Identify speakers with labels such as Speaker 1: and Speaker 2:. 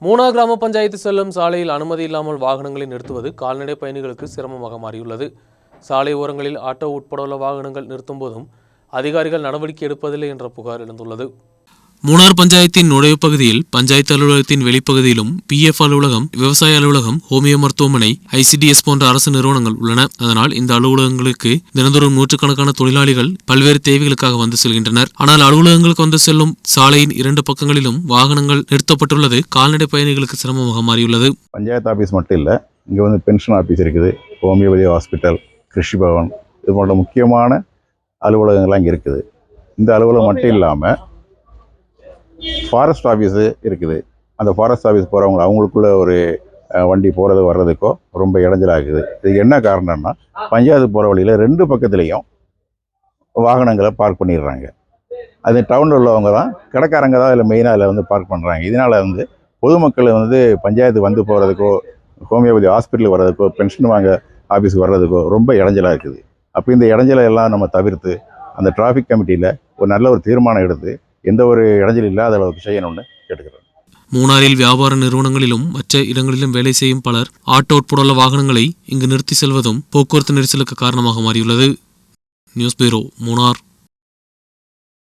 Speaker 1: மூணார் கிராம பஞ்சாயத்து செல்லும் சாலையில் அனுமதி இல்லாமல் வாகனங்களை நிறுத்துவது கால்நடை பயணிகளுக்கு சிரமமாக மாறியுள்ளது. சாலை ஓரங்களில் ஆட்டோ உட்பட உள்ள வாகனங்கள் நிறுத்தும் போதும் அதிகாரிகள் நடவடிக்கை எடுப்பதில்லை என்ற புகார் எழுந்துள்ளது. மூணார் பஞ்சாயத்தின் நுழைவு பகுதியில் பஞ்சாயத்து அலுவலகத்தின் வெளிப்பகுதியிலும் PF அலுவலகம், விவசாய அலுவலகம், ஹோமியோ மருத்துவமனை, ICDS போன்ற அரசு நிறுவனங்கள் உள்ளன. அதனால் இந்த அலுவலகங்களுக்கு தினந்தோறும் நூற்றுக்கணக்கான தொழிலாளிகள் பல்வேறு தேவைகளுக்காக வந்து செல்கின்றனர். ஆனால் அலுவலகங்களுக்கு வந்து செல்லும் சாலையின் 2 பக்கங்களிலும் வாகனங்கள் நிறுத்தப்பட்டுள்ளது கால்நடை பயணிகளுக்கு சிரமமாக மாறியுள்ளது.
Speaker 2: பஞ்சாயத்து ஆபீஸ் மட்டும் இல்லை, இங்கே வந்து பென்ஷன் ஆபீஸ் இருக்குது, ஹோமியோபதி ஹாஸ்பிட்டல், கிருஷி பவன், இது போன்ற முக்கியமான அலுவலகங்கள்லாம் இங்கே இருக்குது. இந்த அலுவலகம் மட்டும் இல்லாமல் ஃபாரஸ்ட் ஆஃபீஸு இருக்குது. அந்த ஃபாரஸ்ட் ஆஃபீஸ் போகிறவங்க அவங்களுக்குள்ள ஒரு வண்டி போகிறது வர்றதுக்கோ ரொம்ப இடைஞ்சலாகுது. இதுக்கு என்ன காரணம்னா, பஞ்சாயத்து போகிற வழியில் 2 பக்கத்துலேயும் வாகனங்களை பார்க் பண்ணிடுறாங்க. அது டவுனில் உள்ளவங்க தான், கடைக்காரங்க தான் இதில் மெயினாக அதில் வந்து பார்க் பண்ணுறாங்க. இதனால் வந்து பொதுமக்கள் வந்து பஞ்சாயத்து வந்து போகிறதுக்கோ, ஹோமியோபதி ஹாஸ்பிட்டலுக்கு வர்றதுக்கோ, பென்ஷன் வாங்க ஆஃபீஸுக்கு வர்றதுக்கோ ரொம்ப இடைஞ்சலாக இருக்குது. அப்போ இந்த இடைஞ்சலை எல்லாம் நம்ம தவிர்த்து அந்த டிராஃபிக் கமிட்டியில் ஒரு நல்ல ஒரு தீர்மானம் எடுத்து எந்த ஒரு இடைஞ்சல் இல்லாத அளவுக்கு செய்யணும்னு கேட்டுக்கிறோம்.
Speaker 1: மூணாரில் வியாபார நிறுவனங்களிலும் மற்ற இடங்களிலும் வேலை செய்யும் பலர் ஆட்டோ உட்பட வாகனங்களை இங்கு நிறுத்தி செல்வதும் போக்குவரத்து நெரிசலுக்கு காரணமாக மாறியுள்ளது. News bureau, Munnar.